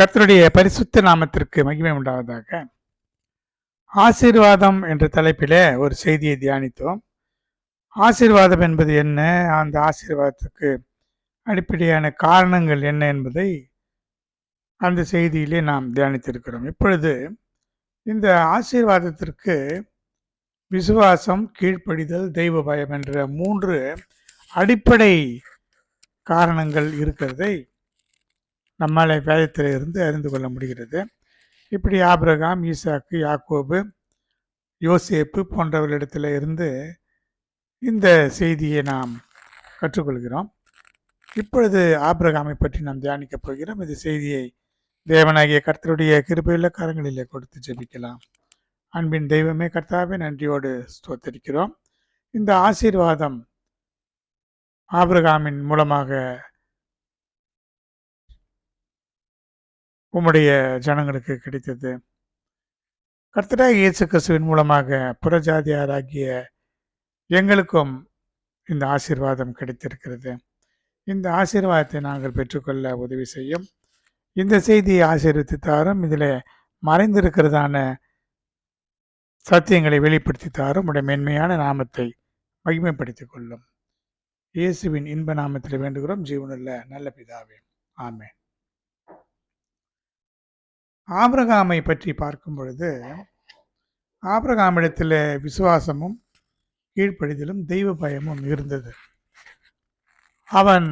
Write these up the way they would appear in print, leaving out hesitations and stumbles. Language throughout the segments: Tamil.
கர்த்தருடைய பரிசுத்த நாமத்திற்கு மகிமை உண்டாவதாக. ஆசீர்வாதம் என்ற தலைப்பிலே ஒரு செய்தியை தியானித்தோம். ஆசீர்வாதம் என்பது என்ன, அந்த ஆசீர்வாதத்துக்கு அடிப்படையான காரணங்கள் என்ன என்பதை அந்த செய்தியிலே நாம் தியானித்திருக்கிறோம். இப்பொழுது இந்த ஆசீர்வாதத்திற்கு விசுவாசம், கீழ்ப்படிதல், தெய்வ பயம் என்ற 3 அடிப்படை காரணங்கள் இருக்கிறதை நம்மால் வேதத்தில் இருந்து அறிந்து கொள்ள முடிகிறது. இப்படி ஆபிரகாம், ஈசாக்கு, யாக்கோபு, யோசேப்பு போன்றவர்களிடத்தில் இருந்து இந்த செய்தியை நாம் கற்றுக்கொள்கிறோம். இப்பொழுது ஆபிரகாமை பற்றி நாம் தியானிக்கப் போகிறோம். இந்த செய்தியை தேவனாகிய கர்த்தருடைய கிருபையுள்ள கரங்களிலே கொடுத்து ஜெபிக்கலாம். அன்பின் தெய்வமே கர்த்தாவே, நன்றியோடு ஸ்தோத்தரிக்கிறோம். இந்த ஆசீர்வாதம் ஆபிரகாமின் மூலமாக உம்முடைய ஜனங்களுக்கு கிடைத்தது. கர்த்தராகிய இயேசு கிறிஸ்துவின் மூலமாக புறஜாதியாராகிய எங்களுக்கும் இந்த ஆசீர்வாதம் கிடைத்திருக்கிறது. இந்த ஆசீர்வாதத்தை நாங்கள் பெற்றுக்கொள்ள உதவி செய்யும். இந்த செய்தியை ஆசீர்வதித்து தாரும். இதில் மறைந்திருக்கிறதான சத்தியங்களை வெளிப்படுத்தி தாரும். உடைய மென்மையான நாமத்தை மகிமைப்படுத்திக் கொள்ளும். இயேசுவின் இன்ப நாமத்தில் வேண்டுகிறோம் ஜீவனுள்ள நல்ல பிதாவே, ஆமென். ஆபிரகாமை பற்றி பார்க்கும் பொழுது, ஆபிரகாமிடத்தில் விசுவாசமும் கீழ்ப்படிதலும் தெய்வ பயமும் இருந்தது. அவன்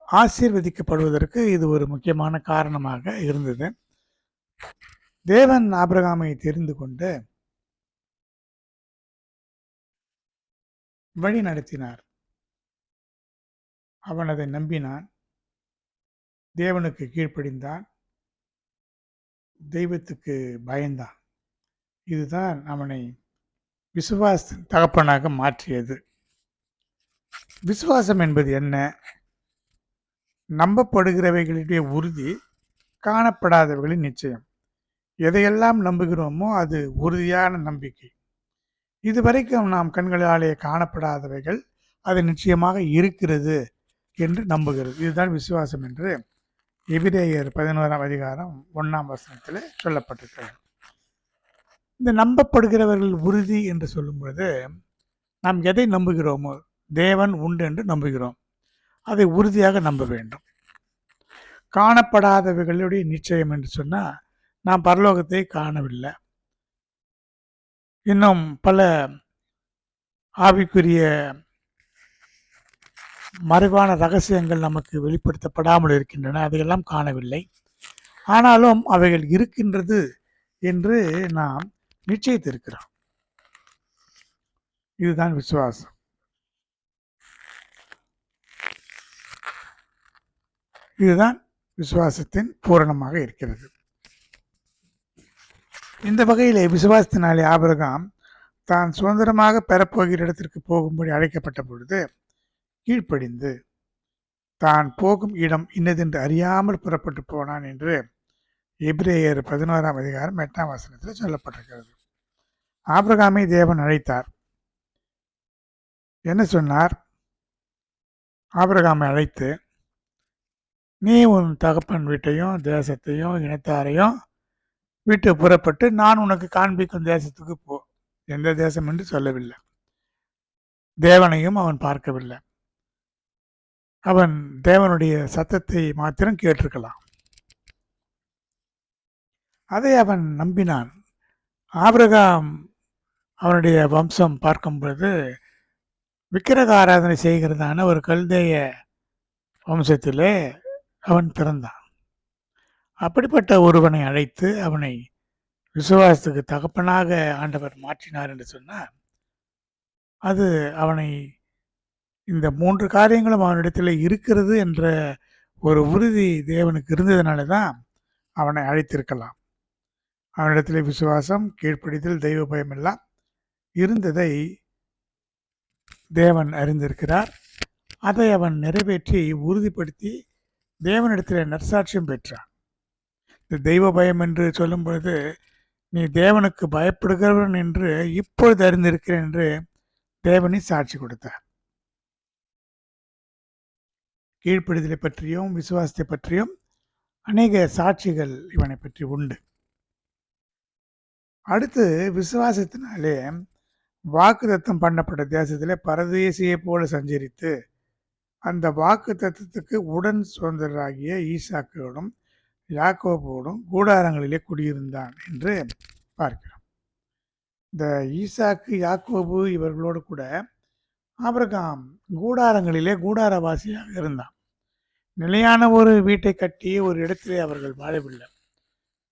ஆசீர்வதிக்கப்படுவதற்கு இது ஒரு முக்கியமான காரணமாக இருந்தது. தேவன் ஆபிரகாமை தெரிந்து கொண்டு வழி நடத்தினார். அவன் அதை நம்பினான், தேவனுக்கு கீழ்ப்படிந்தான், தெய்வத்துக்கு பயந்தான். இதுதான் அவனை விசுவாச தகப்பனாக மாற்றியது. விசுவாசம் என்பது என்ன? நம்பப்படுகிறவைகளுடைய உறுதி, காணப்படாதவைகளின் நிச்சயம். எதையெல்லாம் நம்புகிறோமோ அது உறுதியான நம்பிக்கை. இதுவரைக்கும் நாம் கண்களாலே காணப்படாதவைகள் அது நிச்சயமாக இருக்கிறது என்று நம்புகிறது. இதுதான் விசுவாசம் என்று எபிரேயர் 11ஆம் அதிகாரம் 1ஆம் வசனத்தில் சொல்லப்பட்டிருக்கிறது. இந்த நம்பப்படுகிறவர்கள் உறுதி என்று சொல்லும் பொழுது நாம் எதை நம்புகிறோமோ, தேவன் உண்டு என்று நம்புகிறோம், அதை உறுதியாக நம்ப வேண்டும். காணப்படாதவைகளுடைய நிச்சயம் என்று சொன்னால், நாம் பரலோகத்தை காணவில்லை, இன்னும் பல ஆவிக்குரிய மறைவான ரகசியங்கள் நமக்கு வெளிப்படுத்தப்படாமல் இருக்கின்றன, அதையெல்லாம் காணவில்லை. ஆனாலும் அவைகள் இருக்கின்றது என்று நாம் நிச்சயித்திருக்கிறோம். இதுதான் விசுவாசம். இதுதான் விசுவாசத்தின் பூரணமாக இருக்கிறது. இந்த வகையிலே விசுவாசத்தினாலே ஆபிரகாம் தான் சுதந்திரமாக பெறப்போகிற இடத்திற்கு போகும்படி அழைக்கப்பட்ட பொழுது கீழ்ப்படிந்து தான் போகும் இடம் இன்னதென்று அறியாமல் புறப்பட்டு போனான் என்று எபிரேயர் 11ஆம் அதிகாரம் 8ஆம் வசனத்தில் சொல்லப்பட்டிருக்கிறது. ஆபிரகாமை தேவன் அழைத்தார். என்ன சொன்னார்? ஆபிரகாமை அழைத்து, நீ உன் தகப்பன் வீட்டையும் தேசத்தையும் இனத்தாரையும் விட்டு புறப்பட்டு நான் உனக்கு காண்பிக்கும் தேசத்துக்கு போ. எந்த தேசம் என்று சொல்லவில்லை. தேவனையும் அவன் பார்க்கவில்லை. அவன் தேவனுடைய சத்தத்தை மாத்திரம் கேட்டிருக்கலாம். அதை அவன் நம்பினான். ஆபிரகாம் அவனுடைய வம்சம் பார்க்கும் பொழுது விக்கிரக ஆராதனை செய்கிறதான ஒரு கல்தேய வம்சத்திலே அவன் பிறந்தான். அப்படிப்பட்ட ஒருவனை அழைத்து அவனை விசுவாசத்துக்கு தகப்பனாக ஆண்டவர் மாற்றினார் என்று சொன்னார். அது அவனை இந்த 3 காரியங்களும் அவனிடத்தில் இருக்கிறது என்ற ஒரு உறுதி தேவனுக்கு இருந்ததுனால தான் அவனை அழைத்திருக்கலாம். அவனிடத்தில் விசுவாசம், கீழ்ப்படிதல், தெய்வ பயம் எல்லாம் இருந்ததை தேவன் அறிந்திருக்கிறார். அதை அவன் நிறைவேற்றி உறுதிப்படுத்தி தேவனிடத்தில் நற்சாட்சியம் பெற்றான். இந்த தெய்வ பயம் என்று சொல்லும் பொழுது, நீ தேவனுக்கு பயப்படுகிறவன் என்று இப்பொழுது அறிந்திருக்கிறேன் என்று தேவனை சாட்சி கொடுத்தார். கீழ்ப்படிதலை பற்றியும் விசுவாசத்தை பற்றியும் அநேக சாட்சிகள் இவனை பற்றி உண்டு. அடுத்து விசுவாசத்தினாலே வாக்குத்தத்தம் பண்ணப்பட்ட தேசத்திலே பரதேசியை போல சஞ்சரித்து அந்த வாக்குத்தத்தத்துக்கு உடன் சுதந்திரராகிய ஈசாக்கோடும் யாக்கோபோடும் கூடாரங்களிலே குடியிருந்தான் என்று பார்க்கிறோம். இந்த ஈசாக்கு யாக்கோபு இவர்களோடு கூட ஆபிரகாம் கூடாரங்களிலே கூடாரவாசியாக இருந்தான். நிலையான ஒரு வீட்டை கட்டி ஒரு இடத்திலே அவர்கள் வாழவில்லை.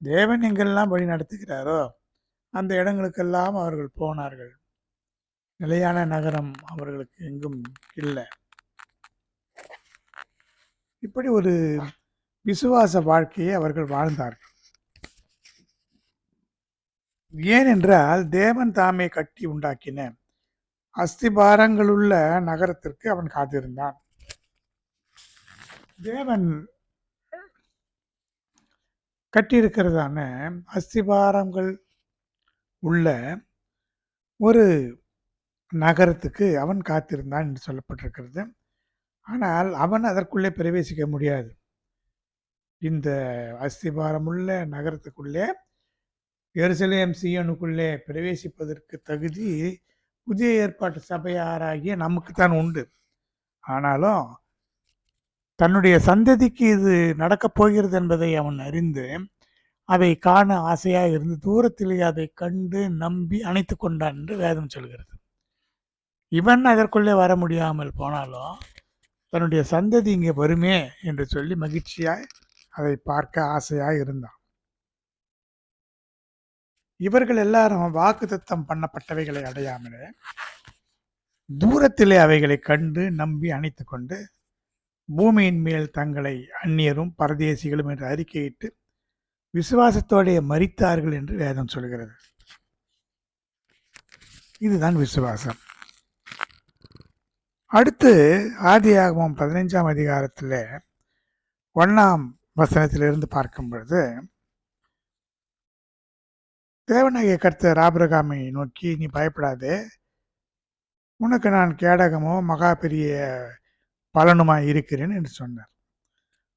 தேவன் எங்கெல்லாம் வழி நடத்துகிறாரோ அந்த இடங்களுக்கெல்லாம் அவர்கள் போனார்கள். நிலையான நகரம் அவர்களுக்கு எங்கும் இல்லை. இப்படி ஒரு விசுவாச வாழ்க்கையை அவர்கள் வாழ்ந்தார்கள். ஏனென்றால் தேவன் தாமே கட்டி உண்டாக்கின அஸ்திபாரங்களுள்ள நகரத்திற்கு அவன் காத்திருந்தான். தேவன் கட்டியிருக்கிறதான அஸ்திபாரங்கள் உள்ள ஒரு நகரத்துக்கு அவன் காத்திருந்தான் என்று சொல்லப்பட்டிருக்கிறது. ஆனால் அவன் அதற்குள்ளே பிரவேசிக்க முடியாது. இந்த அஸ்திபாரமுள்ள நகரத்துக்குள்ளே எருசலேம் சீயோனுக்குள்ளே பிரவேசிப்பதற்கு தகுதி புதிய ஏற்பாட்டு சபையாராகிய நமக்குத்தான் உண்டு. ஆனாலும் தன்னுடைய சந்ததிக்கு இது நடக்கப் போகிறது என்பதை அவன் அறிந்து அதை காண ஆசையாக இருந்து தூரத்திலே அதை கண்டு நம்பி அணைத்து கொண்டான் என்று வேதம் சொல்கிறது. இவன் அதற்குள்ளே வர முடியாமல் போனாலும் தன்னுடைய சந்ததி இங்கே வருமே என்று சொல்லி மகிழ்ச்சியாய் அதை பார்க்க ஆசையாக இருந்தான். இவர்கள் எல்லாரும் வாக்குத்தத்தம் பண்ணப்பட்டவைகளை அடையாமலே தூரத்திலே அவைகளை கண்டு நம்பி அணைத்து கொண்டு பூமியின் மேல் தங்களை அந்நியரும் பரதேசிகளும் என்று அறிக்கையிட்டு விசுவாசத்தோடைய மரித்தார்கள் என்று வேதம் சொல்கிறது. இதுதான் விசுவாசம். அடுத்து ஆதியாகமம் 15ஆம் அதிகாரத்தில் 1ஆம் வசனத்திலிருந்து பார்க்கும் பொழுது தேவனாகிய கர்த்தர் ஆபிரகாமை நோக்கி, நீ பயப்படாதே, உனக்கு நான் கேடகமோ மகா பெரிய பலனுமாய் இருக்கிறேன் என்று சொன்னார்.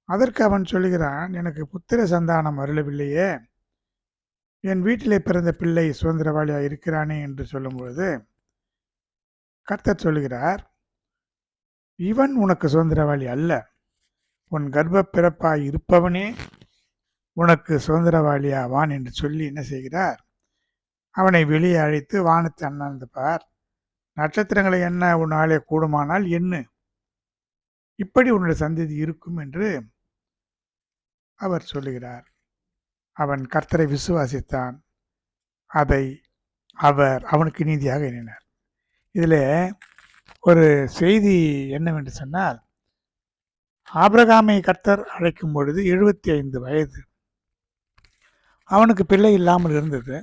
அதற்கு அவன் சொல்கிறான், எனக்கு புத்திர சந்தானம் அருளவில்லையே, என் வீட்டிலே பிறந்த பிள்ளை சுதந்திரவாளியாக இருக்கிறானே என்று சொல்லும்பொழுது கர்த்தர் சொல்கிறார், இவன் உனக்கு சுதந்திரவாளி அல்ல, உன் கர்ப்ப பிறப்பாய் இருப்பவனே உனக்கு சுதந்திரவாளியாவான் என்று சொல்லி என்ன செய்கிறார், அவனை வெளியே அழைத்து வானத்தை அண்ணாந்து பார், நட்சத்திரங்களை என்ன உன்னாலே கூடுமானால் என்ன, இப்படி உன்னுடைய சந்ததி இருக்கும் என்று அவர் சொல்லுகிறார். அவன் கர்த்தரை விசுவாசித்தான், அதை அவர் அவனுக்கு நீதியாக எண்ணினார். இதில் ஒரு செய்தி என்னவென்று சொன்னால், ஆபிரகாமை கர்த்தர் அழைக்கும் பொழுது 75 வயது, அவனுக்கு பிள்ளை இல்லாமல் இருந்தது.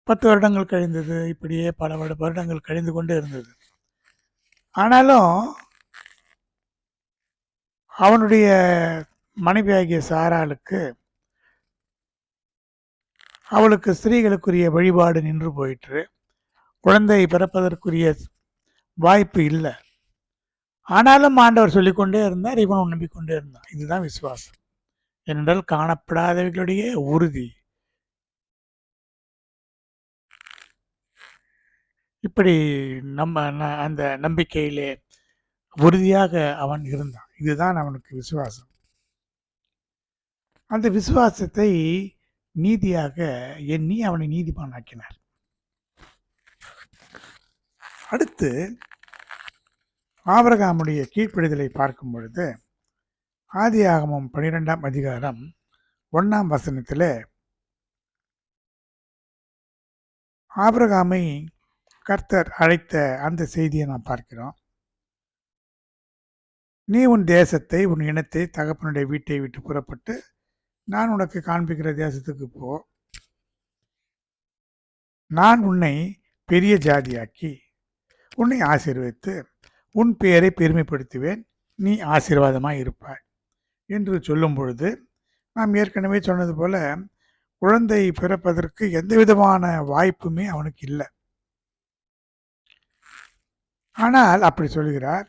10 வருடங்கள் கழிந்தது, இப்படியே பல வருடங்கள் கழிந்து கொண்டே இருந்தது. ஆனாலும் அவனுடைய மனைவியாகிய சாராளுக்கு அவளுக்கு ஸ்திரீகளுக்குரிய வழிபாடு நின்று போயிற்று, குழந்தை பிறப்பதற்குரிய வாய்ப்பு இல்லை. ஆனாலும் ஆண்டவர் சொல்லிக்கொண்டே இருந்தார், இவனும் நம்பிக்கொண்டே இருந்தான். இதுதான் விசுவாசம். ஏனென்றால் காணப்படாதவர்களுடைய உறுதி. இப்படி அந்த நம்பிக்கையிலே உறுதியாக அவன் இருந்தான். இதுதான் அவனுக்கு விசுவாசம். அந்த விசுவாசத்தை நீதியாக எண்ணி அவனை நீதிமான் ஆக்கினார். அடுத்து ஆபிரகாமுடைய கீழ்ப்படிதலை பார்க்கும் பொழுது ஆதியாகமம் 12ஆம் அதிகாரம் 1ஆம் வசனத்தில் ஆபிரகாமை கர்த்தர் அழைத்த அந்த செய்தியை நாம் பார்க்கிறோம். நீ உன் தேசத்தை, உன் இனத்தை, தகப்பனுடைய வீட்டை விட்டு புறப்பட்டு நான் உனக்கு காண்பிக்கிற தேசத்துக்கு போ, நான் உன்னை பெரிய ஜாதியாக்கி உன்னை ஆசீர்வதித்து உன் பெயரை பெருமைப்படுத்துவேன், நீ ஆசீர்வாதமாக இருப்பாய் என்று சொல்லும் பொழுது நாம் ஏற்கனவே சொன்னது போல குழந்தை பிறப்பதற்கு எந்த விதமான வாய்ப்புமே அவனுக்கு இல்லை. ஆனால் அப்படி சொல்கிறார்,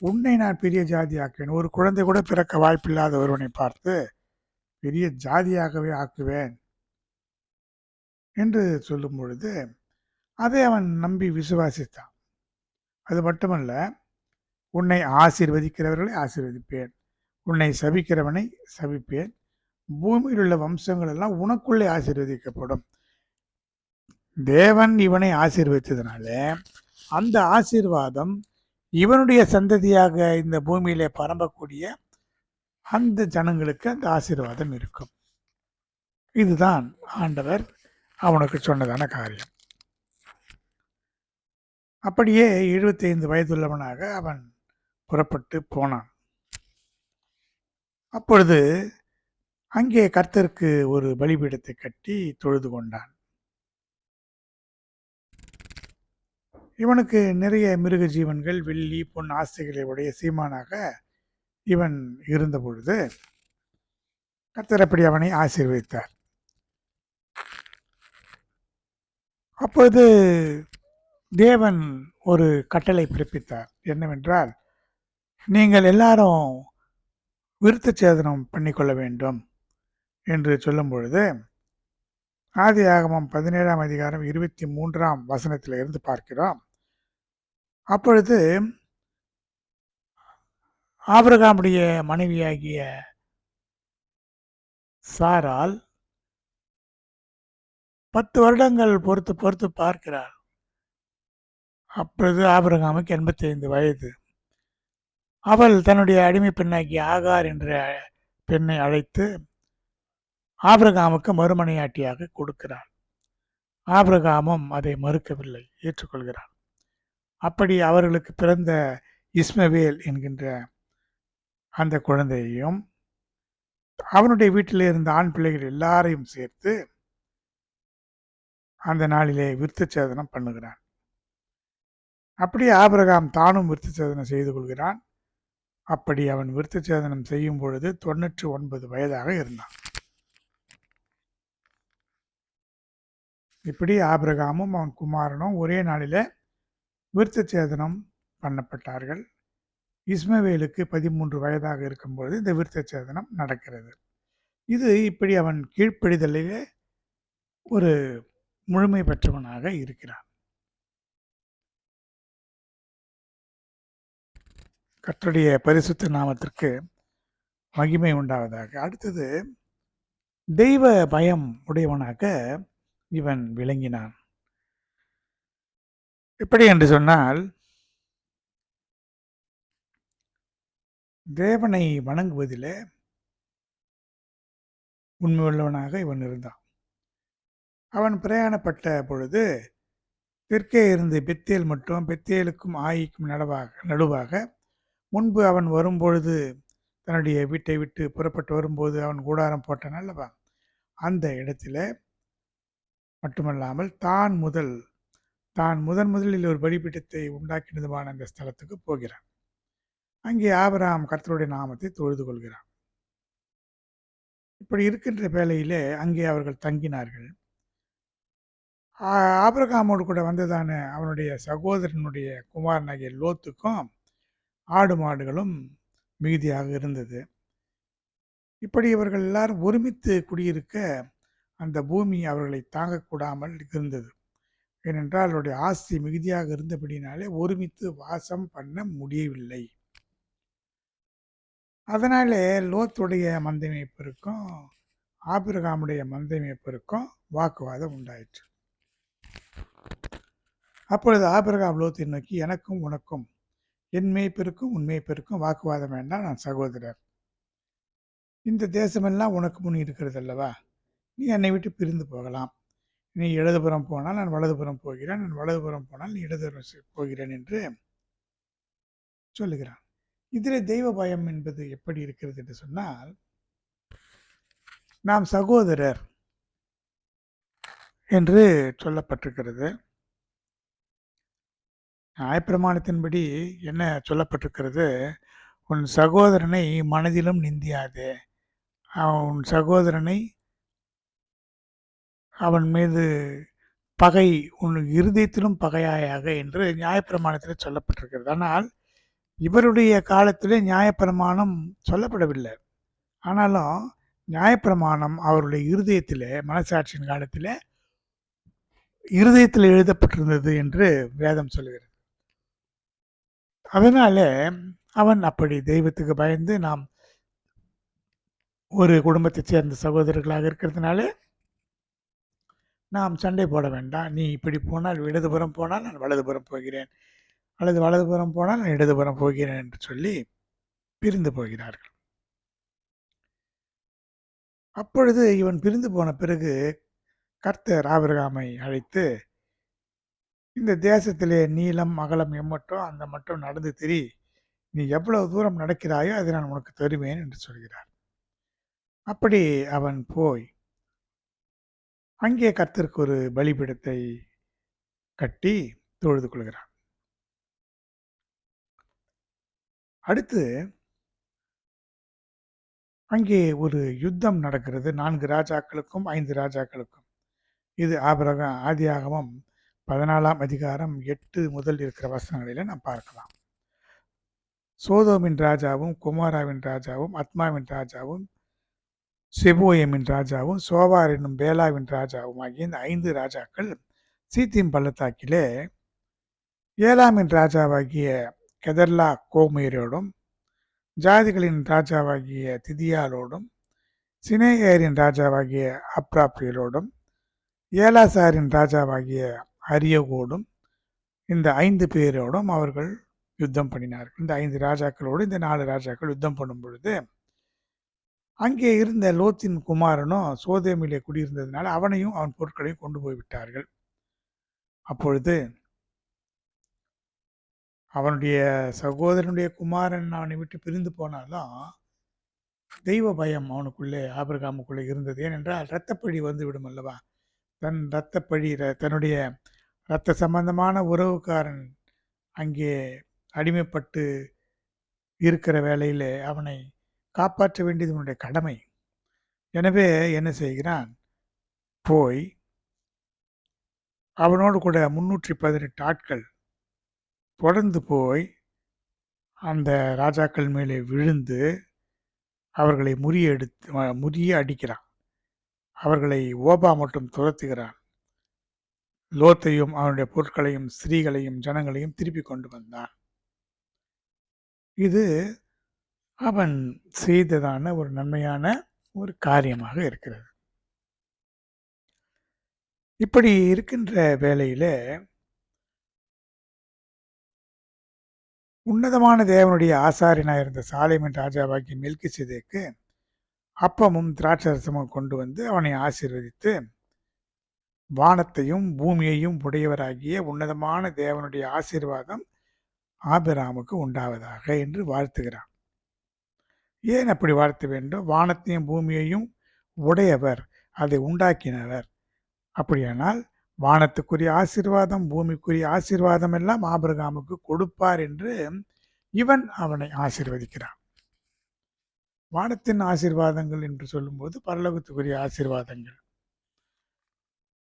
உன்னை நான் பெரிய ஜாதி ஆக்குவேன். ஒரு குழந்தை கூட பிறக்க வாய்ப்பில்லாத ஒருவனை பார்த்து பெரிய ஜாதியாகவே ஆக்குவேன் என்று சொல்லும் பொழுது அதை அவன் நம்பி விசுவாசித்தான். அது மட்டுமல்ல, உன்னை ஆசீர்வதிக்கிறவர்களை ஆசீர்வதிப்பேன், உன்னை சபிக்கிறவனை சபிப்பேன், பூமியில் உள்ள வம்சங்கள் எல்லாம் உனக்குள்ளே ஆசீர்வதிக்கப்படும். தேவன் இவனை ஆசீர்வதித்ததுனால அந்த ஆசீர்வாதம் இவனுடைய சந்ததியாக இந்த பூமியிலே பரம்பக்கூடிய அந்த ஜனங்களுக்கு அந்த ஆசீர்வாதம் இருக்கும். இதுதான் ஆண்டவர் அவனுக்கு சொன்னதான காரியம். அப்படியே 75 வயதுள்ளவனாக அவன் புறப்பட்டு போனான். அப்பொழுது அங்கே கர்த்தருக்கு ஒரு பலிபீடத்தை கட்டி தொழுது கொண்டான். இவனுக்கு நிறைய மிருக ஜீவன்கள், வெள்ளி பொன் ஆசைகளை உடைய சீமானாக இவன் இருந்த பொழுது கர்த்தர் அப்படி அவனை ஆசீர்வதித்தார். அப்பொழுது தேவன் ஒரு கட்டளை பிறப்பித்தார். என்னவென்றால், நீங்கள் எல்லாரும் விருத்த சேதனம் பண்ணிக்கொள்ள வேண்டும் என்று சொல்லும் பொழுது ஆதியாகமம் 17ஆம் அதிகாரம் 23ஆம் வசனத்தில் இருந்து பார்க்கிறோம். அப்பொழுது ஆபிரகாமுடைய மனைவியாகிய சாராள் 10 வருடங்கள் பொறுத்து பார்க்கிறார். அப்பொழுது ஆபிரகாமுக்கு 85 வயது. அவள் தன்னுடைய அடிமை பெண்ணாகிய ஆகார் என்ற பெண்ணை அழைத்து ஆபிரகாமுக்கு மறுமனையாட்டியாக கொடுக்கிறார். ஆபிரகாமும் அதை மறுக்கவில்லை, ஏற்றுக்கொள்கிறார். அப்படி அவர்களுக்கு பிறந்த இஸ்மவேல் என்கின்ற அந்த குழந்தையையும் அவனுடைய வீட்டில் இருந்த ஆண் பிள்ளைகள் எல்லாரையும் சேர்த்து அந்த நாளிலே விருத்த சேதனம் பண்ணுகிறான். அப்படியே ஆபிரகாம் தானும் விருத்த சேதனம் செய்து கொள்கிறான். அப்படி அவன் விருத்த சேதனம் செய்யும் பொழுது 99 வயதாக இருந்தான். இப்படி ஆபிரகாமும் அவன் குமாரனும் ஒரே நாளிலே விருத்த சேதனம் பண்ணப்பட்டார்கள். இஸ்மவேலுக்கு 13 வயதாக இருக்கும்பொழுது இந்த விருத்த சேதனம் நடக்கிறது. இது இப்படி அவன் கீழ்ப்படிதலிலே ஒரு முழுமை பெற்றவனாக இருக்கிறான். கர்த்தருடைய பரிசுத்த நாமத்திற்கு மகிமை உண்டாவதாக. அடுத்தது, தெய்வ பயம் உடையவனாக இவன் விளங்கினான். எப்படி என்று சொன்னால், தேவனை வணங்குவதிலே உண்மையுள்ளவனாக இவன் இருந்தான். அவன் பிரயாணப்பட்ட பொழுது தெற்கே இருந்து பெத்தேல் மட்டும், பெத்தேலுக்கும் ஆயிக்கும் நடுவாக முன்பு அவன் வரும்பொழுது தன்னுடைய வீட்டை விட்டு புறப்பட்டு வரும்போது அவன் கூடாரம் போட்டான் அல்லவா, அந்த இடத்துல மட்டுமல்லாமல் தான் முதலில் ஒரு பலிபீடத்தை உண்டாக்கினதுமான அந்த ஸ்தலத்துக்கு போகிறான். அங்கே ஆபிரகாம் கர்த்தருடைய நாமத்தை தொழுது கொள்கிறான். இப்படி இருக்கின்ற வேளையிலே அங்கே அவர்கள் தங்கினார்கள். ஆபிரகாமோடு கூட வந்ததான அவனுடைய சகோதரனுடைய குமாரனாகிய லோத்துக்கும் ஆடு மாடுகளும் மிகுதியாக இருந்தது. இப்படி இவர்கள் எல்லாரும் ஒருமித்து குடியிருக்க அந்த பூமி அவர்களை தாங்கக்கூடாமல் இருந்தது. ஏனென்றால் அவருடைய ஆஸ்தி மிகுதியாக இருந்தபடினாலே ஒருமித்து வாசம் பண்ண முடியவில்லை. அதனாலே லோத்துடைய மந்தை மேய்ப்பருக்கும் ஆபிரகாமுடைய மந்தை மேய்ப்பருக்கும் வாக்குவாதம் உண்டாயிற்று. அப்பொழுது ஆபிரகாம் லோத்தை நோக்கி, எனக்கும் உனக்கும் என் மேய்ப்பருக்கும் உன் மேய்ப்பருக்கும் வாக்குவாதம் வேண்டாம், நான் சகோதரர். இந்த தேசமெல்லாம் உனக்கு முன் இருக்கிறது அல்லவா, நீ என்னை விட்டு பிரிந்து போகலாம். நீ இடதுபுறம் போனால் நான் வலதுபுறம் போகிறேன், நான் வலதுபுறம் போனால் நீ இடதுபுறம் போகிறேன் என்று சொல்லுகிறான். இதில் தெய்வ பயம் என்பது எப்படி இருக்கிறது என்று சொன்னால், நாம் சகோதரர் என்று சொல்லப்பட்டிருக்கிறது. நியாயப்பிரமாணத்தின்படி என்ன சொல்லப்பட்டிருக்கிறது, உன் சகோதரனை மனதிலும் நிந்தியாதே, உன் சகோதரனை அவன் மீது பகை உன் இருதயத்திலும் பகையாயாக என்று நியாயப்பிரமாணத்தில் சொல்லப்பட்டிருக்கிறது. ஆனால் இவருடைய காலத்திலே நியாயப்பிரமாணம் சொல்லப்படவில்லை. ஆனாலும் நியாயப்பிரமாணம் அவருடைய இருதயத்திலே, மனசாட்சியின் காலத்திலே இருதயத்தில் எழுதப்பட்டிருந்தது என்று வேதம் சொல்லுகிறது. அதனால அவன் அப்படி தெய்வத்துக்கு பயந்து, நாம் ஒரு குடும்பத்தைச் சேர்ந்த சகோதரர்களாக இருக்கிறதுனால நாம் சண்டை போட வேண்டாம். நீ இப்படி போனால் இடதுபுறம் போனால் நான் வலதுபுறம் போகிறேன், அல்லது வலதுபுறம் போனால் நான் இடதுபுறம் போகிறேன் என்று சொல்லி பிரிந்து போகிறார்கள். அப்பொழுது இவன் பிரிந்து போன பிறகு கர்த்தர் ஆபிரகாமை அழைத்து, இந்த தேசத்திலே நீளம் அகலம் எம்மட்டும் அந்த மட்டும் நடந்து திரி, நீ எவ்வளவு தூரம் நடக்கிறாயோ அதை நான் உனக்கு தருவேன் என்று சொல்கிறார். அப்படி அவன் போய் அங்கே கர்த்தருக்கு ஒரு பலிபீடத்தை கட்டி தொழுது கொள்கிறான். அடுத்து அங்கே ஒரு யுத்தம் நடக்கிறது 4 ராஜாக்களுக்கும் 5 ராஜாக்களுக்கும். இது ஆதியாகமம் 14ஆம் அதிகாரம் 8 முதல் இருக்கிற வசனங்களில நாம் பார்க்கலாம். சோதோமின் ராஜாவும், குமாராவின் ராஜாவும், அத்மாவின் ராஜாவும், செபோயமின் ராஜாவும், சோவார் என்னும் பேலாவின் ராஜாவும் ஆகிய இந்த 5 ராஜாக்கள் சீத்திம் பள்ளத்தாக்கிலே ஏலாமின் ராஜாவாகிய கெதர்லா கோமேரோடும், ஜாதிகளின் ராஜாவாகிய திதியாலோடும், சினேயரின் ராஜாவாகிய அப்ராப்பியலோடும், ஏலாசாரின் ராஜாவாகிய அரியோகோடும், இந்த 5 பேரோடும் அவர்கள் யுத்தம் பண்ணினார்கள். இந்த 5 ராஜாக்களோடு இந்த 4 ராஜாக்கள் யுத்தம் பண்ணும் பொழுது, அங்கே இருந்த லோத்தின் குமாரனும் சோதேமிலே குடியிருந்ததுனால அவனையும் அவன் பொருட்களையும் கொண்டு போய்விட்டார்கள். அப்பொழுது அவனுடைய சகோதரனுடைய குமாரன் அவனை விட்டு பிரிந்து போனாலும் தெய்வ பயம் அவனுக்குள்ளே, ஆபிரகாமுக்குள்ளே இருந்தது. ஏனென்றால் இரத்தப்பழி வந்து விடும் அல்லவா? தன் இரத்தப்பழி, தன்னுடைய இரத்த சம்பந்தமான உறவுக்காரன் அங்கே அடிமைப்பட்டு இருக்கிற வேளையிலே அவனை காப்பாற்ற வேண்டியது அவனுடைய கடமை. எனவே என்ன செய்கிறான்? போய் அவனோடு கூட 318 ஆட்கள் தொடர்ந்து போய் அந்த ராஜாக்கள் மேலே விழுந்து அவர்களை முறிய அடிக்கிறான். அவர்களை ஓபா மட்டும் துரத்துகிறான். லோத்தையும் அவனுடைய பொருட்களையும் ஸ்திரீகளையும் ஜனங்களையும் திருப்பி கொண்டு வந்தான். இது அவன் செய்ததான ஒரு நன்மையான ஒரு காரியமாக இருக்கிறது. இப்படி இருக்கின்ற வேளையில உன்னதமான தேவனுடைய ஆசாரியனாக இருந்த சாலேமின் ராஜாவாகிய மெல்கிசேதேக்கு அப்பமும் திராட்சரசமும் கொண்டு வந்து அவனை ஆசீர்வதித்து, வானத்தையும் பூமியையும் உடையவராகிய உன்னதமான தேவனுடைய ஆசீர்வாதம் ஆபிரகாமுக்கு உண்டாவதாக என்று வாழ்த்துகிறான். ஏன் அப்படி வாழ்த்த வேண்டும்? வானத்தையும் பூமியையும் உடையவர், அதை உண்டாக்கினவர். அப்படியானால் வானத்துக்குரிய ஆசீர்வாதம், பூமிக்குரிய ஆசீர்வாதம் எல்லாம் ஆபிரகாமுக்கு கொடுப்பார் என்று இவன் அவனை ஆசீர்வதிக்கிறான். வானத்தின் ஆசீர்வாதங்கள் என்று சொல்லும்போது பரலோகத்துக்குரிய ஆசீர்வாதங்கள்,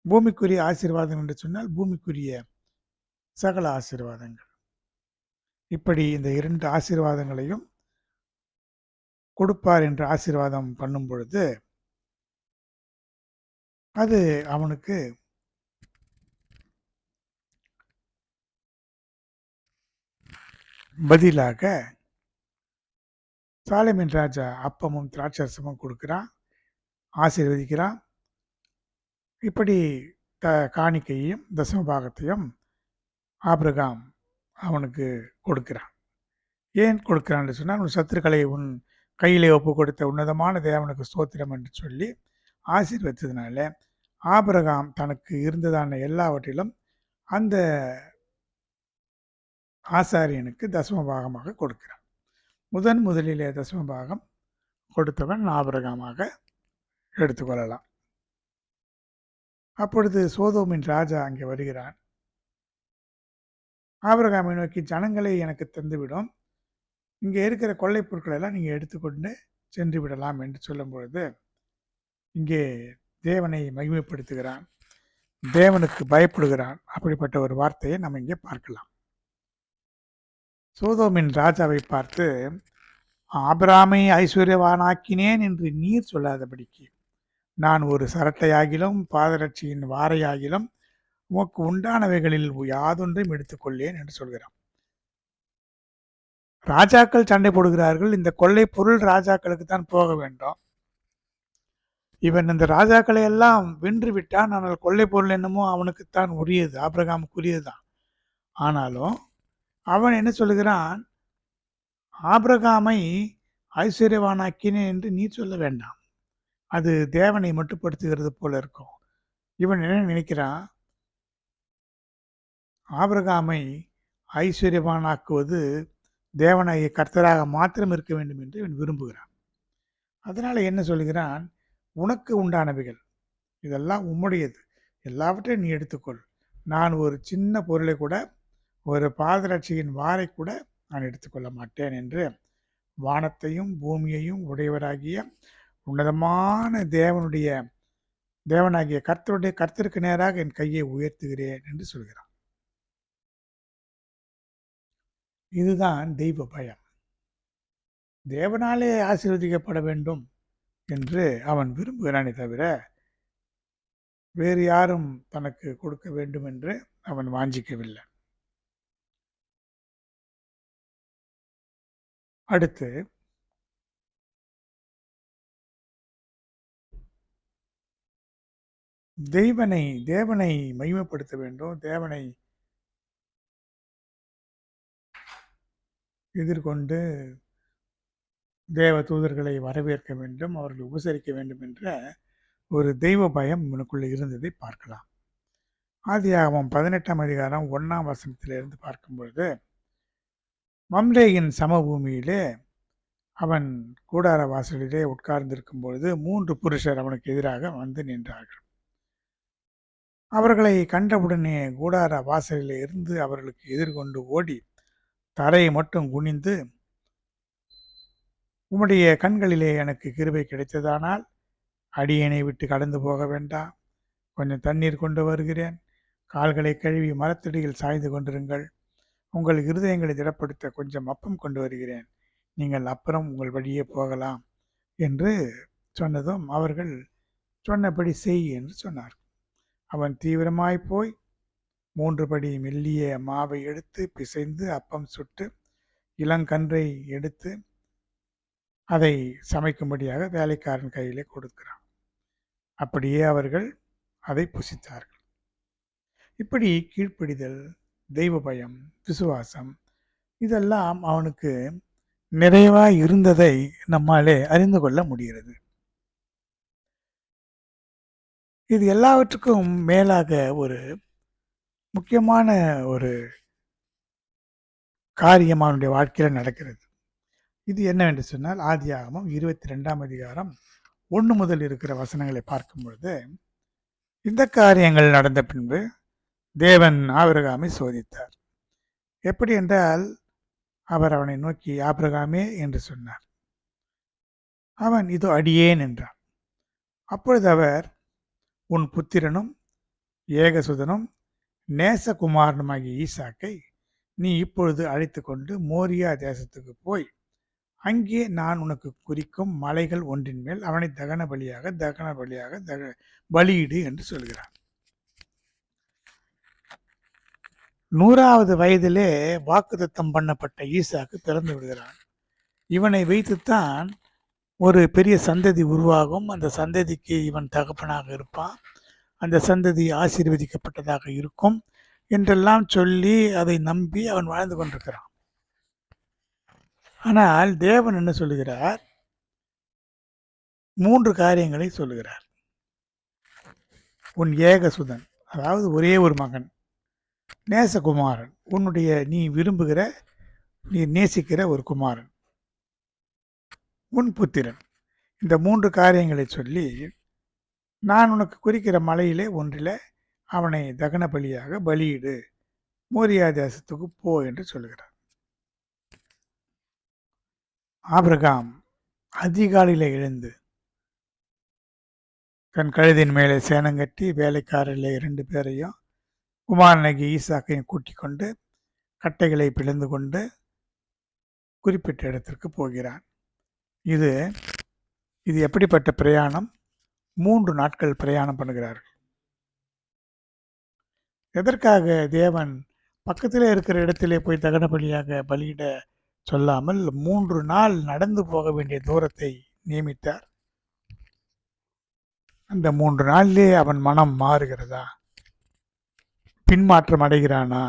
பூமிக்குரிய ஆசீர்வாதம் என்று சொன்னால் பூமிக்குரிய சகல ஆசீர்வாதங்கள். இப்படி இந்த 2 ஆசீர்வாதங்களையும் கொடுப்பார் என்று ஆசீர்வாதம் பண்ணும் பொழுது அது அவனுக்கு பதிலாக சாலேமின் ராஜா அப்பமும் திராட்சரசமும் கொடுக்கிறான், ஆசீர்வதிக்கிறான். இப்படி காணிக்கையையும் தசம பாகத்தையும் ஆபிரகாம் அவனுக்கு கொடுக்கிறான். ஏன் கொடுக்கிறான்னு சொன்னால், உன் சத்துருக்களை உன் கையிலே ஒப்பு கொடுத்த உன்னதமான தேவனுக்கு ஸ்தோத்திரம் என்று சொல்லி ஆசீர்வதித்ததுனால ஆபிரகாம் தனக்கு இருந்ததான எல்லாவற்றிலும் அந்த ஆசாரியனுக்கு தசம பாகமாக கொடுக்கிறான். முதலிலே தசம பாகம் கொடுத்தவன் ஆபிரகாமாக எடுத்துக்கொள்ளலாம். அப்பொழுது சோதோமின் ராஜா அங்கே வருகிறான். ஆபிரகாமை நோக்கி, ஜனங்களை எனக்கு தந்துவிடும், இங்கே இருக்கிற கொள்ளை பொருட்களை எல்லாம் நீங்கள் எடுத்துக்கொண்டு சென்று விடலாம் என்று சொல்லும் பொழுது இங்கே தேவனை மகிமைப்படுத்துகிறான், தேவனுக்கு பயப்படுகிறான். அப்படிப்பட்ட ஒரு வார்த்தையை நம்ம இங்கே பார்க்கலாம். சோதோமின் ராஜாவை பார்த்து, ஆபிராமை ஐஸ்வர்யவானாக்கினேன் என்று நீர் சொல்லாதபடிக்கு நான் ஒரு சரட்டையாகிலும் பாதரட்சியின் வாரையாகிலும் உமக்கு உண்டானவைகளில் யாதொன்றையும் எடுத்துக்கொள்ளேன் என்று சொல்கிறான். ராஜாக்கள் சண்டை போடுகிறார்கள். இந்த கொள்ளை பொருள் ராஜாக்களுக்கு தான் போக வேண்டும். இவன் இந்த ராஜாக்களை எல்லாம் வென்று விட்டான். ஆனால் கொள்ளை பொருள் என்னமோ அவனுக்குத்தான் உரியது, ஆபிரகாமுக்கு உரியதுதான். ஆனாலும் அவன் என்ன சொல்கிறான், ஆபிரகாமை ஐஸ்வர்யவானாக்கினேன் என்று நீ சொல்ல வேண்டாம். அது தேவனை மட்டுப்படுத்துகிறது போல இருக்கும். இவன் என்ன நினைக்கிறான், ஆபிரகாமை ஐஸ்வர்யவானாக்குவது தேவனாகிய கர்த்தராக மாத்திரம் இருக்க வேண்டும் என்று இவன் விரும்புகிறான். அதனால என்ன சொல்கிறான், உனக்கு உண்டானவைகள் இதெல்லாம் உம்முடையது, எல்லாவற்றையும் நீ எடுத்துக்கொள். நான் ஒரு சின்ன பொருளை கூட, ஒரு பாதரட்சியின் வாரை கூட நான் எடுத்துக்கொள்ள மாட்டேன் என்று வானத்தையும் பூமியையும் உடையவராகிய உன்னதமான தேவனாகிய கர்த்தருக்கு நேராக என் கையை உயர்த்துகிறேன் என்று சொல்கிறான். இதுதான் தெய்வ பயம். தேவனாலே ஆசீர்வதிக்கப்பட வேண்டும் என்று அவன் விரும்புகிறானே தவிர வேறு யாரும் தனக்கு கொடுக்க வேண்டும் என்று அவன் வாஞ்சிக்கவில்லை. அடுத்து தேவனை மகிமைப்படுத்த வேண்டும், தேவனை எதிர்கொண்டு தேவ தூதர்களை வரவேற்க வேண்டும், அவர்களை உபசரிக்க வேண்டும் என்ற ஒரு தெய்வ பயம் இவனுக்குள்ள இருந்ததை பார்க்கலாம். ஆதியாகமம் 18ஆம் அதிகாரம் 1ஆம் வசனத்திலிருந்து பார்க்கும் பொழுது, மம்ரேயின் சமபூமியிலே அவன் கூடார வாசலிலே உட்கார்ந்திருக்கும் பொழுது 3 புருஷர் அவனுக்கு எதிராக வந்து நின்றார்கள். அவர்களை கண்டவுடனே கூடார வாசலிலே இருந்து அவர்களுக்கு எதிர்கொண்டு ஓடி தரையை மட்டும் குனிந்து, உம்முடைய கண்களிலே எனக்கு கிருபை கிடைத்ததானால் அடியேனை விட்டு கடந்து போக வேண்டாம், கொஞ்சம் தண்ணீர் கொண்டு வருகிறேன், கால்களை கழுவி மரத்தடியில் சாய்ந்து கொண்டிருங்கள், உங்கள் இருதயங்களை திடப்படுத்த கொஞ்சம் அப்பம் கொண்டு வருகிறேன், நீங்கள் அப்புறம் உங்கள் வழியே போகலாம் என்று சொன்னதும் அவர்கள் சொன்னபடி செய் என்று சொன்னார். அவன் தீவிரமாய் போய் 3 படி மெல்லிய மாவை எடுத்து பிசைந்து அப்பம் சுட்டு இளங்கன்றை எடுத்து அதை சமைக்கும்படியாக வேலைக்காரன் கையிலே கொடுக்கிறான். அப்படியே அவர்கள் அதை புசித்தார்கள். இப்படி கீழ்ப்படிதல், தெய்வ பயம், விசுவாசம் இதெல்லாம் அவனுக்கு நிறைவாய் இருந்ததை நம்மாலே அறிந்து கொள்ள முடிகிறது. இது எல்லாவற்றுக்கும் மேலாக ஒரு முக்கியமான ஒரு காரியம் அவனுடைய வாழ்க்கையில் நடக்கிறது. இது என்னவென்று சொன்னால், ஆதியாகமம் 22ஆம் அதிகாரம் 1 முதல் இருக்கிற வசனங்களை பார்க்கும் பொழுது, இந்த காரியங்கள் நடந்த பின்பு தேவன் ஆபிரகாமை சோதித்தார். எப்படி என்றால், அவர் அவனை நோக்கி ஆபிரகாமே என்று சொன்னார். அவன் இதோ அடியேன் என்றான். அப்பொழுது அவர், உன் புத்திரனும் ஏகசுதனும் நேசகுமாரனுமாகிய ஈசாக்கை நீ இப்பொழுது அழைத்து கொண்டு மோரியா தேசத்துக்கு போய் அங்கே நான் உனக்கு குறிக்கும் மலைகள் ஒன்றின் மேல் அவனை தகன பலியாக பலியிடு என்று சொல்கிறான். 100வது வயதிலே வாக்குத்தத்தம் பண்ணப்பட்ட ஈசாக்கு பிறந்து விடுகிறான். இவனை வைத்துத்தான் ஒரு பெரிய சந்ததி உருவாகும். அந்த சந்ததிக்கு இவன் தகப்பனாக இருப்பான், அந்த சந்ததி ஆசீர்வதிக்கப்பட்டதாக இருக்கும் என்றெல்லாம் சொல்லி அதை நம்பி அவன் வாழ்ந்து கொண்டிருக்கிறான். ஆனால் தேவன் என்ன சொல்லுகிறார்? 3 காரியங்களை சொல்லுகிறார். உன் ஏகசுதன், அதாவது ஒரே ஒரு மகன், நேசகுமாரன், உன்னுடைய நீ விரும்புகிற, நீ நேசிக்கிற ஒரு குமாரன், உன் புத்திரன். இந்த 3 காரியங்களை சொல்லி, நான் உனக்கு குறிக்கிற மலையிலே ஒன்றில் அவனை தகன பலியாக பலியிடு, மோரியா தேசத்துக்கு போ என்று சொல்லுகிறார். ஆபிரகாம் அதிகாலையில் எழுந்து தன் கழுதின் மேலே சேனங்கட்டி வேலைக்காரில் 2 பேரையும் குமாரனாகிய ஈசாக்கையும் கூட்டிக் கொண்டு கட்டைகளை பிளந்து கொண்டு குறிப்பிட்ட இடத்திற்கு போகிறான். இது இது எப்படிப்பட்ட பிரயாணம்? 3 நாட்கள் பிரயாணம் பண்ணுகிறார்கள். எதற்காக தேவன் பக்கத்திலே இருக்கிற இடத்திலே போய் தகன பலியாக பலியிட சொல்லாமல் 3 நாள் நடந்து போக வேண்டிய தூரத்தை நியமித்தார்? அந்த 3 நாளிலே அவன் மனம் மாறுகிறதா? பின்மாற்றம் அடைகிறானா?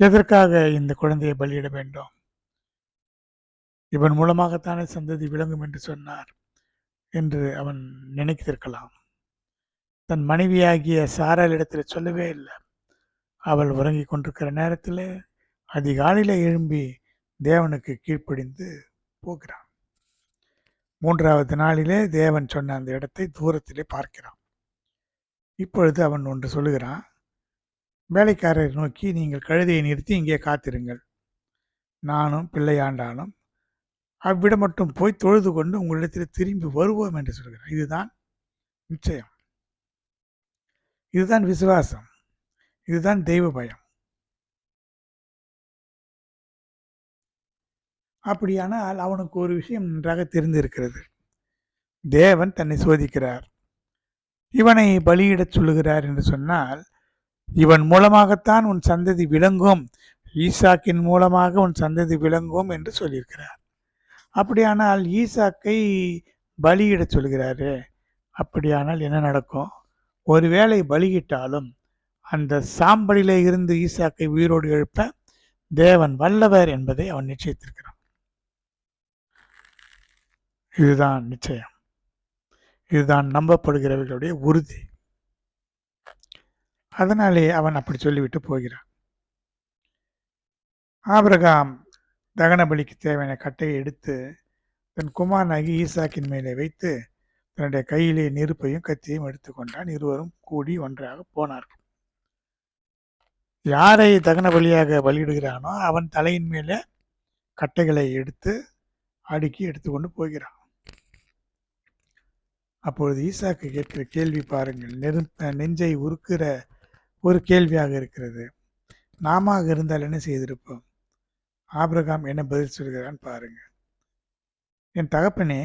எதற்காக இந்த குழந்தையை பலியிட வேண்டும்? இவன் மூலமாகத்தானே சந்ததி விளங்கும் என்று சொன்னார் என்று அவன் நினைத்திருக்கலாம். தன் மனைவியாகிய சாராளிடத்தில் சொல்லவே இல்லை. அவள் உறங்கிக் கொண்டிருக்கிற நேரத்தில் அதிகாலையில் எழும்பி தேவனுக்கு கீழ்ப்படிந்து போகிறான். 3வது நாளிலே தேவன் சொன்ன அந்த இடத்தை தூரத்திலே பார்க்கிறான். இப்பொழுது அவன் ஒன்று சொல்லுகிறான். வேலைக்காரரை நோக்கி, நீங்கள் கழுதையை நிறுத்தி இங்கே காத்திருங்கள், நானும் பிள்ளையாண்டானும் அவ்விடம் மட்டும் போய் தொழுது கொண்டு உங்களிடத்தில் திரும்பி வருவோம் என்று சொல்கிறார். இதுதான் நிச்சயம், இதுதான் விசுவாசம், இதுதான் தெய்வ பயம். அப்படியானால் அவனுக்கு ஒரு விஷயம் நன்றாக தெரிந்திருக்கிறது. தேவன் தன்னை சோதிக்கிறார். இவனை பலியிடச் சொல்லுகிறார் என்று சொன்னால், இவன் மூலமாகத்தான் உன் சந்ததி விளங்கும், ஈசாக்கின் மூலமாக உன் சந்ததி விளங்கும் என்று சொல்லியிருக்கிறார். அப்படியானால் ஈசாக்கை பலியிடச் சொல்கிறாரு. அப்படியானால் என்ன நடக்கும்? ஒருவேளை பலியிட்டாலும் அந்த சாம்பலிலே இருந்து ஈசாக்கை உயிரோடு எழுப்ப தேவன் வல்லவர் என்பதை அவன் நிச்சயித்திருக்கிறான். இதுதான் நிச்சயம், இதுதான் நம்பப்படுகிறவர்களுடைய உறுதி. அதனாலே அவன் அப்படி சொல்லிவிட்டு போகிறான். ஆபிரகாம் தகன பலிக்கு தேவையான கட்டையை எடுத்து தன் குமாரனாகி ஈசாக்கின் மேலே வைத்து தன்னுடைய கையிலே நெருப்பையும் கத்தியையும் எடுத்துக்கொண்டான். இருவரும் கூடி ஒன்றாக போனார்கள். யாரை தகன பலியாக பலியிடுகிறானோ அவன் தலையின் மேலே கட்டைகளை எடுத்து அடுக்கி எடுத்துக்கொண்டு போகிறான். அப்பொழுது ஈசாக்கு கேட்கிற கேள்வி பாருங்கள், நெஞ்சை உருக்கிற ஒரு கேள்வியாக இருக்கிறது. நாம இருந்தால் என்ன செய்திருப்போம்? ஆபிரகாம் என்ன பதில் சொல்கிறான் பாருங்க. என் தகப்பனே,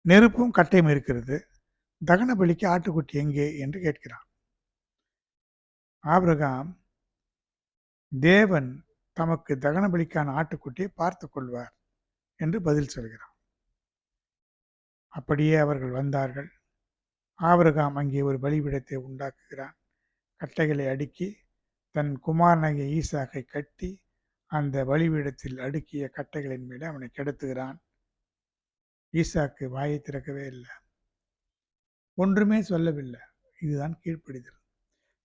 நெருப்பும் கட்டையும் இருக்கிறது, தகன பலிக்கு ஆட்டுக்குட்டி எங்கே என்று கேட்கிறான். ஆபிரகாம், தேவன் தமக்கு தகன பலிக்கான ஆட்டுக்குட்டியை பார்த்து கொள்வார் என்று பதில் சொல்கிறான். அப்படியே அவர்கள் வந்தார்கள். ஆபிரகாம் அங்கே ஒரு பலிபீடத்தை உண்டாக்குகிறான். கட்டைகளை அடுக்கி தன் குமாரனாகிய ஈசாக்கை கட்டி அந்த பலிபீடத்தில் அடுக்கிய கட்டைகளின் மேலே அவனை கிடத்துகிறான். ஈசாக்கு வாயை திறக்கவே இல்லை, ஒன்றுமே சொல்லவில்லை. இதுதான் கீழ்ப்படிதல்.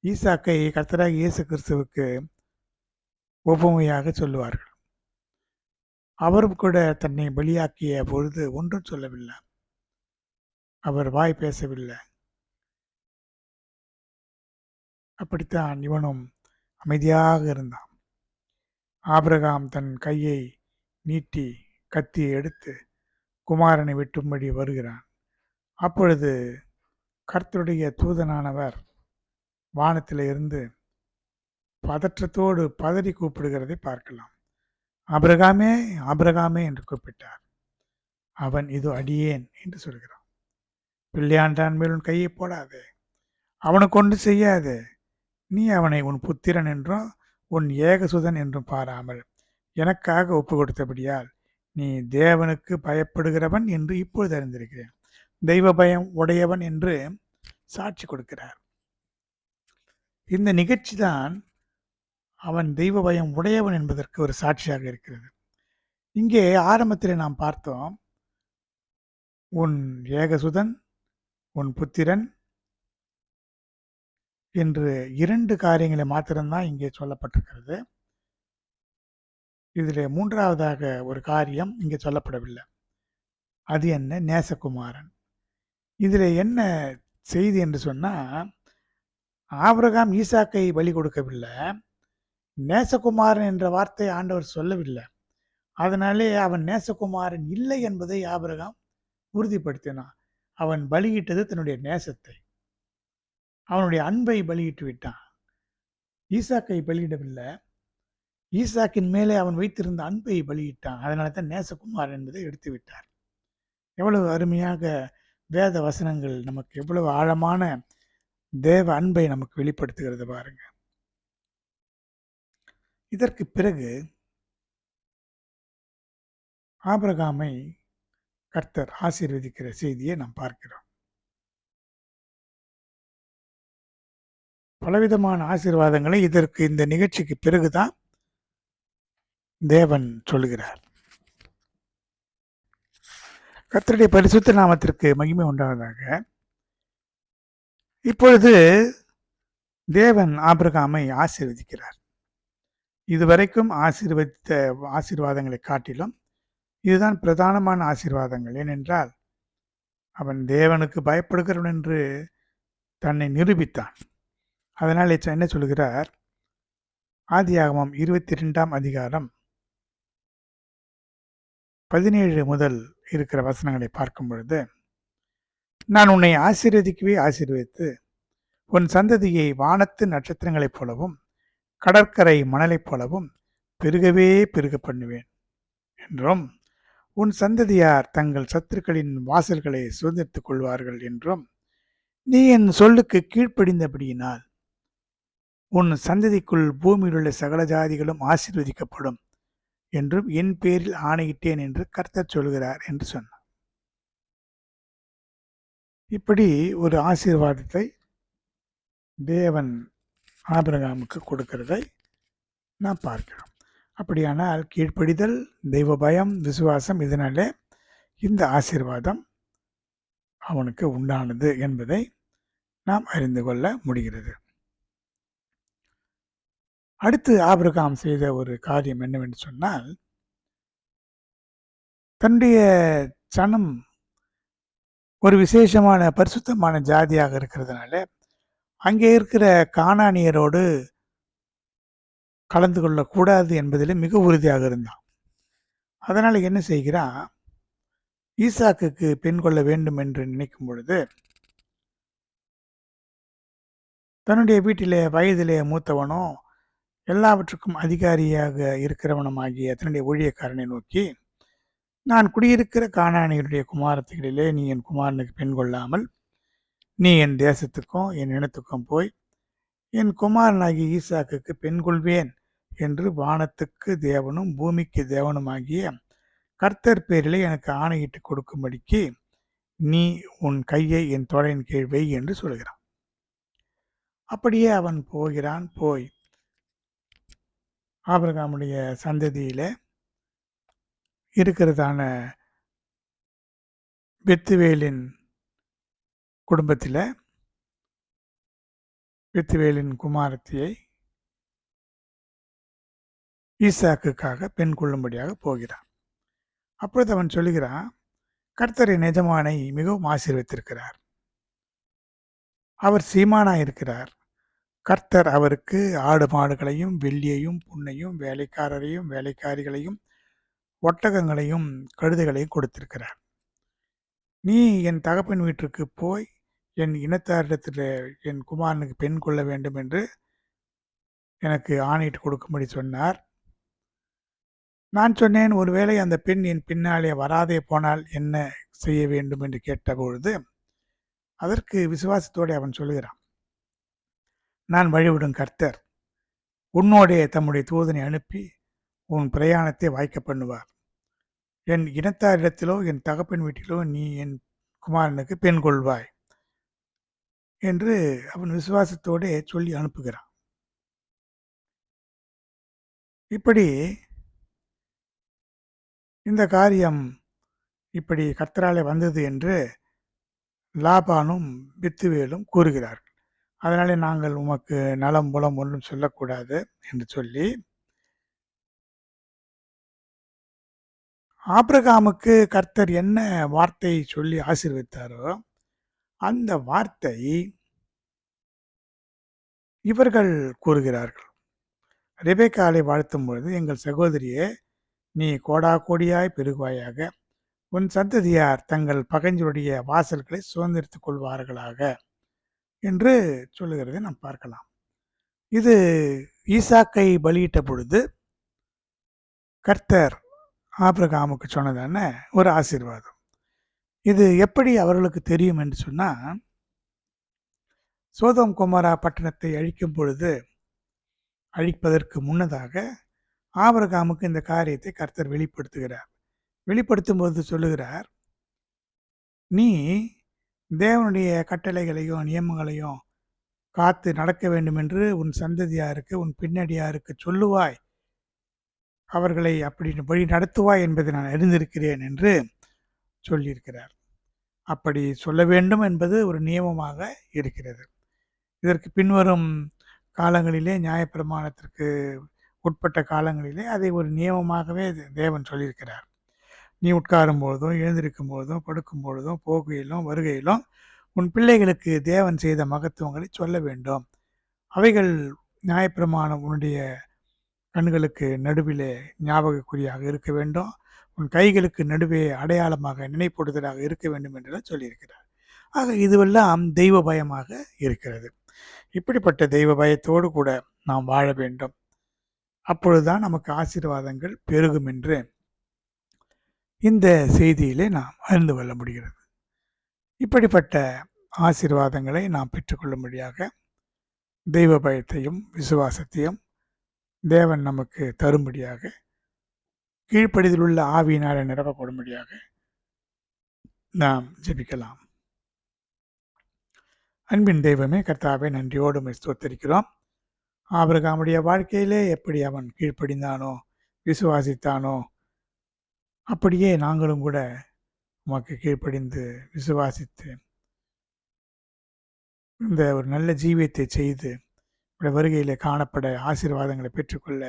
ஈசாக்கை கர்த்தராகிய இயேசு கிறிஸ்துவுக்கு ஒப்புமையாக சொல்லுவார்கள். அவரும் கூட தன்னை பலியாக்கிய பொழுது ஒன்றும் சொல்லவில்லை, அவர் வாய் பேசவில்லை. அப்படித்தான் இவனும் அமைதியாக இருந்தான். ஆபிரகாம் தன் கையை நீட்டி கத்தியை எடுத்து குமாரனை வெட்டும்படி வருகிறான். அப்பொழுது கர்த்தருடைய தூதனானவர் வானத்தில் இருந்து பதற்றத்தோடு பதறி கூப்பிடுகிறதை பார்க்கலாம். ஆபிரகாமே, ஆபிரகாமே என்று கூப்பிட்டார். அவன் இதோ அடியேன் என்று சொல்கிறான். பிள்ளையாண்டான் மேல் உன் கையை போடாதே, அவனுக்கு ஒன்று செய்யாதே. நீ அவனை உன் புத்திரன் என்றும் உன் ஏகசுதன் என்றும் பாராமல் எனக்காக ஒப்பு கொடுத்தபடியால் நீ தேவனுக்கு பயப்படுகிறவன் என்று இப்பொழுது அறிந்திருக்கிறேன். தெய்வ பயம் உடையவன் என்று சாட்சி கொடுக்கிறார். இந்த நிகழ்ச்சி தான் அவன் தெய்வ பயம் உடையவன் என்பதற்கு ஒரு சாட்சியாக இருக்கிறது. இங்கே ஆரம்பத்தில் நாம் பார்த்தோம், உன் ஏகசுதன், உன் புத்திரன் என்று 2 காரியங்களை மாத்திரம்தான் இங்கே சொல்லப்பட்டிருக்கிறது. இதில் 3வதாக ஒரு காரியம் இங்கே சொல்லப்படவில்லை. அது என்ன? நேசகுமாரன். இதில் என்ன செய்தி என்று சொன்னால், ஆபிரகாம் ஈசாக்கை பலி கொடுக்கவில்லை, நேசகுமாரன் என்ற வார்த்தை ஆண்டவர் சொல்லவில்லை. அதனாலே அவன் நேசகுமாரன் இல்லை என்பதை ஆபிரகாம் உறுதிப்படுத்தினான். அவன் பலியிட்டது தன்னுடைய நேசத்தை, அவனுடைய அன்பை பலியிட்டு விட்டான். ஈசாக்கை பலியிடவில்லை, ஈசாக்கின் மேலே அவன் வைத்திருந்த அன்பை பலியிட்டான். அதனால தான் நேசகுமாரன் என்பதை எடுத்து விட்டார். எவ்வளவு அருமையாக வேத வசனங்கள் நமக்கு எவ்வளவு ஆழமான தேவ அன்பை நமக்கு வெளிப்படுத்துகிறது பாருங்க. இதற்கு பிறகு ஆபிரகாமை கர்த்தர் ஆசீர்வதிக்கிற செய்தியை நாம் பார்க்கிறோம். பலவிதமான ஆசீர்வாதங்களை இந்த நிகழ்ச்சிக்கு பிறகுதான் தேவன் சொல்லுகிறார். கர்த்தருடைய பரிசுத்த நாமத்திற்கு மகிமை உண்டாவதாக. இப்பொழுது தேவன் ஆபிரகாமை ஆசீர்வதிக்கிறார். இதுவரைக்கும் ஆசீர்வதித்த ஆசீர்வாதங்களை காட்டிலும் இதுதான் பிரதானமான ஆசீர்வாதங்கள். ஏனென்றால் அவன் தேவனுக்கு பயப்படுகிறவன் என்று தன்னை நிரூபித்தான். அதனால் என்ன சொல்கிறார்? ஆதியாகமம் 22ஆம் அதிகாரம் 17 முதல் இருக்கிற வசனங்களை பார்க்கும் பொழுது, நான் உன்னை ஆசீர்வதிக்கவே ஆசீர்வதித்து உன் சந்ததியை வானத்து நட்சத்திரங்களைப் போலவும் கடற்கரை மணலைப் போலவும் பெருகவே பெருக பண்ணுவேன் என்றும், உன் சந்ததியார் தங்கள் சத்துருக்களின் வாசல்களை சுதந்திரித்துக் கொள்வார்கள் என்றும், நீ என் சொல்லுக்கு கீழ்ப்படிந்தபடியினால் உன் சந்ததிக்குள் பூமியில் உள்ள சகல ஜாதிகளும் ஆசீர்வதிக்கப்படும் என்றும் என் பேரில் ஆணையிட்டேன் என்று கர்த்தர் சொல்கிறார் என்று சொன்னார். இப்படி ஒரு ஆசீர்வாதத்தை தேவன் ஆபிரகாமுக்கு கொடுக்கிறதை நாம் பார்க்கிறோம். அப்படியானால் கீழ்ப்படிதல், தெய்வ பயம், விசுவாசம், இதனாலே இந்த ஆசீர்வாதம் அவனுக்கு உண்டானது என்பதை நாம் அறிந்து கொள்ள முடிகிறது. அடுத்து ஆபிரகாம் செய்த ஒரு காரியம் என்னவென்று சொன்னால், தன்னுடைய சனம் ஒரு விசேஷமான பரிசுத்தமான ஜாதியாக இருக்கிறதுனால அங்கே இருக்கிற கானானியரோடு கலந்து கொள்ளக்கூடாது என்பதில் மிக உறுதியாக இருந்தான். அதனால என்ன செய்கிறான்? ஈசாக்குக்கு பெண் கொள்ள வேண்டும் என்று நினைக்கும் பொழுது தன்னுடைய வீட்டிலே வயதிலே மூத்தவனோ எல்லாவற்றுக்கும் அதிகாரியாக இருக்கிறவனுமாகிய தன்னுடைய ஊழியக்காரனை நோக்கி, நான் குடியிருக்கிற கானானியருடைய குமாரத்திகளிலே நீ என் குமாரனுக்கு பெண் கொள்ளாமல் நீ என் தேசத்துக்கும் என் இனத்துக்கும் போய் என் குமாரனாகிய ஈசாக்குக்கு பெண் கொள்வேன் என்று வானத்துக்கு தேவனும் பூமிக்கு தேவனுமாகிய கர்த்தர் பேரிலே எனக்கு ஆணையிட்டு கொடுக்கும்படிக்கு நீ உன் கையை என் தொடையின் கீழ் வை என்று சொல்கிறான். அப்படியே அவன் போகிறான். போய் ஆபிரகாமுடைய சந்ததியில இருக்கிறதான பெத்துவேலின் குடும்பத்தில் பெத்துவேலின் குமாரத்தியை ஈசாக்குக்காக பெண் கொள்ளும்படியாக போகிறான். அப்பொழுது அவன் சொல்லுகிறான், கர்த்தரின் எஜமானை மிகவும் ஆசீர்வதித்திருக்கிறார். அவர் சீமானாயிருக்கிறார். கர்த்தர் அவருக்கு ஆடு மாடுகளையும் வெள்ளியையும் புண்ணையும் வேலைக்காரரையும் வேலைக்காரிகளையும் ஒட்டகங்களையும் கழுதைகளையும் கொடுத்திருக்கிறார். நீ என் தகப்பன் வீட்டிற்கு போய் என் இனத்தாரிடத்தில் என் குமாரனுக்கு பெண் கொள்ள வேண்டும் என்று எனக்கு ஆணையிட்டு கொடுக்கும்படி சொன்னார். நான் சொன்னேன், ஒருவேளை அந்த பெண் என் பின்னாலே வராதே போனால் என்ன செய்ய வேண்டும் என்று கேட்டபொழுது அதற்கு விசுவாசத்தோடு அவன் சொல்லுகிறான், நான் வழிவிடும் கர்த்தர் உன்னோடே தம்முடைய தூதனை அனுப்பி உன் பிரயாணத்தை வாய்க்க பண்ணுவார். என் இனத்தாரிடத்திலோ என் தகப்பன் வீட்டிலோ நீ என் குமாரனுக்கு பெண் கொள்வாய் என்று அவன் விசுவாசத்தோடு சொல்லி அனுப்புகிறான். இப்படி இந்த காரியம் இப்படி கர்த்தராலே வந்தது என்று லாபானும் பெத்துவேலும் கூறுகிறார்கள். அதனாலே நாங்கள் உமக்கு நலம் புலம் ஒன்றும் சொல்லக்கூடாது என்று சொல்லி ஆபிரகாமுக்கு கர்த்தர் என்ன வார்த்தை சொல்லி ஆசீர்வதித்தாரோ அந்த வார்த்தை இவர்கள் கூறுகிறார்கள். ரெபெக்காளை வாழ்த்தும் பொழுது, எங்கள் சகோதரியே நீ கோடா கோடியாய் பெருகுவாயாக, உன் சந்ததியார் தங்கள் பகைஞருடைய வாசல்களை சுதந்திரித்துக் கொள்வார்களாக என்று சொல்லுகிறதை நாம் பார்க்கலாம். இது ஈசாக்கை பலியிட்ட பொழுது கர்த்தர் ஆபிரகாமுக்கு சொன்னதான ஒரு ஆசீர்வாதம். இது எப்படி அவர்களுக்கு தெரியும் என்று சொன்னா, சோதோம் கொமோரா பட்டணத்தை அழிப்பதற்கு முன்னதாக ஆபிரகாமுக்கு இந்த காரியத்தை கர்த்தர் வெளிப்படுத்துகிறார். வெளிப்படுத்தும் போது சொல்லுகிறார், நீ தேவனுடைய கட்டளைகளையும் நியமங்களையும் காத்து நடக்க வேண்டும் என்று உன் சந்ததியாருக்கு, உன் பின்னடியாருக்கு சொல்லுவாய், அவர்களை அப்படி வழி நடத்துவாய் என்பதை நான் அறிந்திருக்கிறேன் என்று சொல்லியிருக்கிறார். அப்படி சொல்ல வேண்டும் என்பது ஒரு நியமமாக இருக்கிறது. இதற்கு பின்வரும் காலங்களிலே, நியாயப்பிரமாணத்திற்கு உட்பட்ட காலங்களிலே அதை ஒரு நியமமாகவே தேவன் சொல்லியிருக்கிறார். நீ உட்காரும் பொழுதும், எழுந்திருக்கும் பொழுதும், படுக்கும் பொழுதும், போகையிலும் வருகையிலும் உன் பிள்ளைகளுக்கு தேவன் செய்த மகத்துவங்களை சொல்ல வேண்டும். அவைகள் நியாயப்பிரமாணம் உன்னுடைய கண்களுக்கு நடுவிலே ஞாபகக்குறியாக இருக்க வேண்டும். உன் கைகளுக்கு நடுவே அடையாளமாக நினைப்படுதலாக இருக்க வேண்டும் என்றெல்லாம் சொல்லியிருக்கிறார். ஆக இதுவெல்லாம் தெய்வ பயமாக இருக்கிறது. இப்படிப்பட்ட தெய்வ பயத்தோடு கூட நாம் வாழ வேண்டும். அப்பொழுதுதான் நமக்கு ஆசீர்வாதங்கள் பெருகும் என்று இந்த செய்தியிலே நாம் அறிந்து கொள்ள முடிகிறது. இப்படிப்பட்ட ஆசீர்வாதங்களை நாம் பெற்றுக்கொள்ளும்படியாக தெய்வ பயத்தையும் விசுவாசத்தையும் தேவன் நமக்கு தரும்படியாக, கீழ்ப்படிதல் உள்ள ஆவியினாலே நிரப்பப்படும்படியாக நாம் ஜெபிக்கலாம். அன்பின் தெய்வமே, கர்த்தாவே, நன்றியோடு உம்மை ஸ்தோத்திரிக்கிறோம். ஆபிரகாமுடைய வாழ்க்கையிலே எப்படி அவன் கீழ்ப்படிந்தானோ, விசுவாசித்தானோ, அப்படியே நாங்களும் கூட உமக்கு கீழ்ப்படிந்து விசுவாசித்து இந்த ஒரு நல்ல ஜீவியத்தை செய்து வருகையில் காணப்பட ஆசீர்வாதங்களை பெற்றுக்கொள்ள,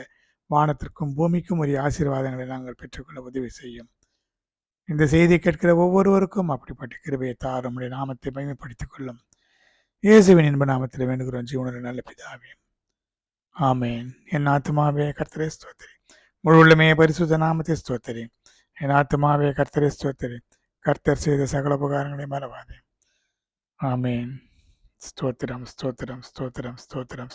வானத்திற்கும் பூமிக்கும் உரிய ஆசீர்வாதங்களை நாங்கள் பெற்றுக்கொள்ள உதவி செய்யும். இந்த செய்தியை கேட்கிற ஒவ்வொருவருக்கும் அப்படிப்பட்ட கிருபையை தாரும். உம்முடைய நாமத்தை மகிமைப்படுத்திக் கொள்ளும். இயேசுவின் இன்ப நாமத்தில் வேண்டுகிறோம் ஜீவனுள்ள நல்ல பிதாவே, ஆமேன். என் ஆத்துமாவே கர்த்தரை ஸ்தோத்திரி, முழு உள்ளமே பரிசுத்த நாமத்தை ஸ்தோத்திரி. என் ஆத்துமாவே கர்த்தரை ஸ்தோத்திரி, கர்த்தர் செய்த சகல உபகாரங்களை மறவாதே. ஆமேன். ஸ்தோத்திரம், ஸ்தோத்திரம், ஸ்தோத்திரம், ஸ்தோத்திரம்.